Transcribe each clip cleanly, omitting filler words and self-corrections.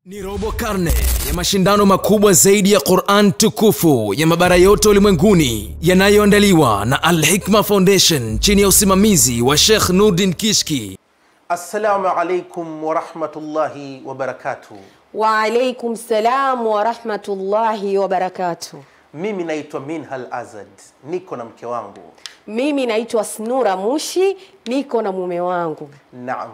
Ni robo karne ya mashindano makubwa zaidi ya Qur'an tukufu ya mabara yote ulimwenguni yanayoandaliwa na Al-Hikma Foundation chini ya usimamizi wa Sheikh Nurdin Kishki. Assalamu alaikum wa rahmatullahi wa barakatuh. Wa alaikum salam wa rahmatullahi wa barakatuh. Mimi naitwa Minhal Azad, niko na mke wangu. Mimi naitwa Snura Mushi, niko na mume wangu. Naam,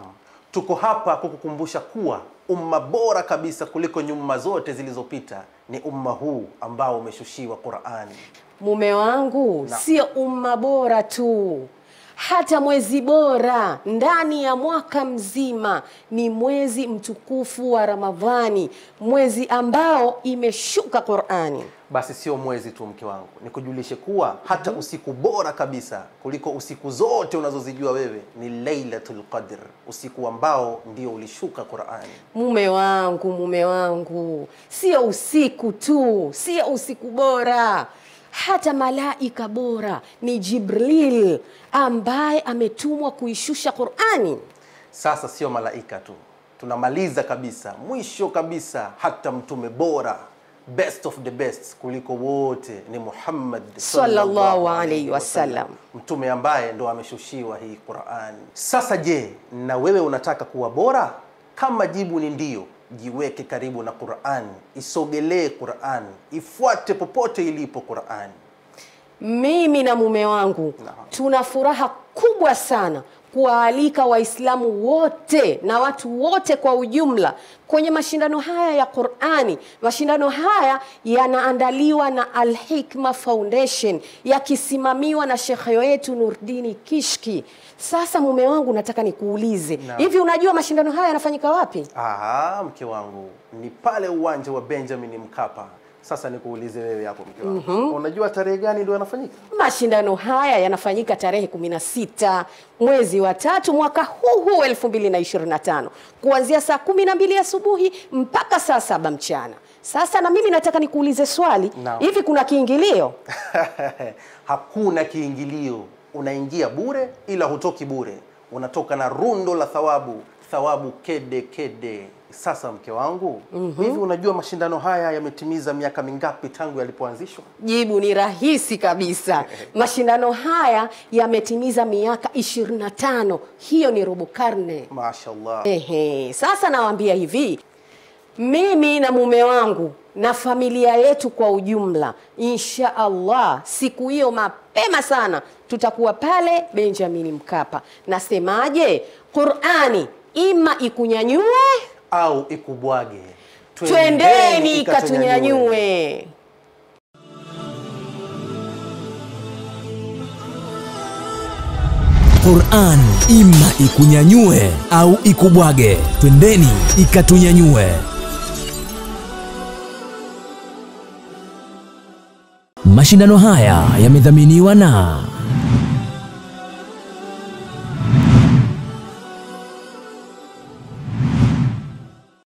tuko hapa kukukumbusha kuwa umma bora kabisa kuliko nyumma zote zilizopita ni umma huu ambao umeshushiwa Qur'ani. Mume wangu, sio umma bora tu, hata mwezi bora ndani ya mwaka mzima ni mwezi mtukufu wa Ramadhani, mwezi ambao imeshuka Qur'ani. Basi sio mwezi tu mke wangu, nikujulishe kuwa hata usiku bora kabisa kuliko usiku zote unazozijua wewe ni Lailatul Qadr, usiku ambao ndio ulishuka Qur'ani. Mume wangu, sio usiku tu, sio usiku bora, hata malaika bora ni Jibril ambaye ametumwa kuishusha Qur'ani. Sasa sio malaika tu, tunamaliza kabisa, mwisho kabisa, hata mtume bora, best of the best kuliko wote ni Muhammad sallallahu alaihi wasallam, mtume ambaye ndo ameshushiwa hii Qur'ani. Sasa je, na wewe unataka kuwa bora? Kama jibu ni ndio, jiweke karibu na Qur'ani, isogelee Qur'ani, ifuate popote ilipo Qur'ani. Mimi na mume wangu tuna furaha kubwa sana kuwaalika Waislamu wote na watu wote kwa ujumla kwenye mashindano haya ya Qur'ani. Mashindano haya yanaandaliwa na Al-Hikma Foundation yakisimamiwa na Sheikh wetu Nurdin Kishki. Sasa mume wangu, nataka nikuulize, hivi unajua mashindano haya yanafanyika wapi? Mke wangu, ni pale uwanja wa Benjamin Mkapa. Sasa nikuulize wewe hapo mke wangu, unajua tarehe gani ndio yanafanyika? Mashindano haya yanafanyika tarehe 16 mwezi wa 3 mwaka huu 2025 kuanzia saa 12 asubuhi mpaka saa 7 mchana. Sasa na mimi nataka nikuulize swali, hivi kuna kiingilio? Hakuna kiingilio, unaingia bure, ila hutoki bure, unatoka na rundo la thawabu kede kede. Sasa mke wangu, hivi unajua mashindano haya yametimiza miaka mingapi tangu yalipoanzishwa? Jibu ni rahisi kabisa. Mashindano haya yametimiza miaka 25. Hiyo ni robo karne. Mashaallah. Sasa nawaambia hivi, mimi na mume wangu na familia yetu kwa ujumla, insha Allah siku hiyo mapema sana tutakuwa pale Benjamin Mkapa. Nasemaje? Qur'ani ima ikunyanyue au ikubwage. Twendeni ikatunyanyue. Qur'an ima ikunyanyue au ikubwage. Twendeni ikatunyanyue. Mashindano haya yamedhaminiwa na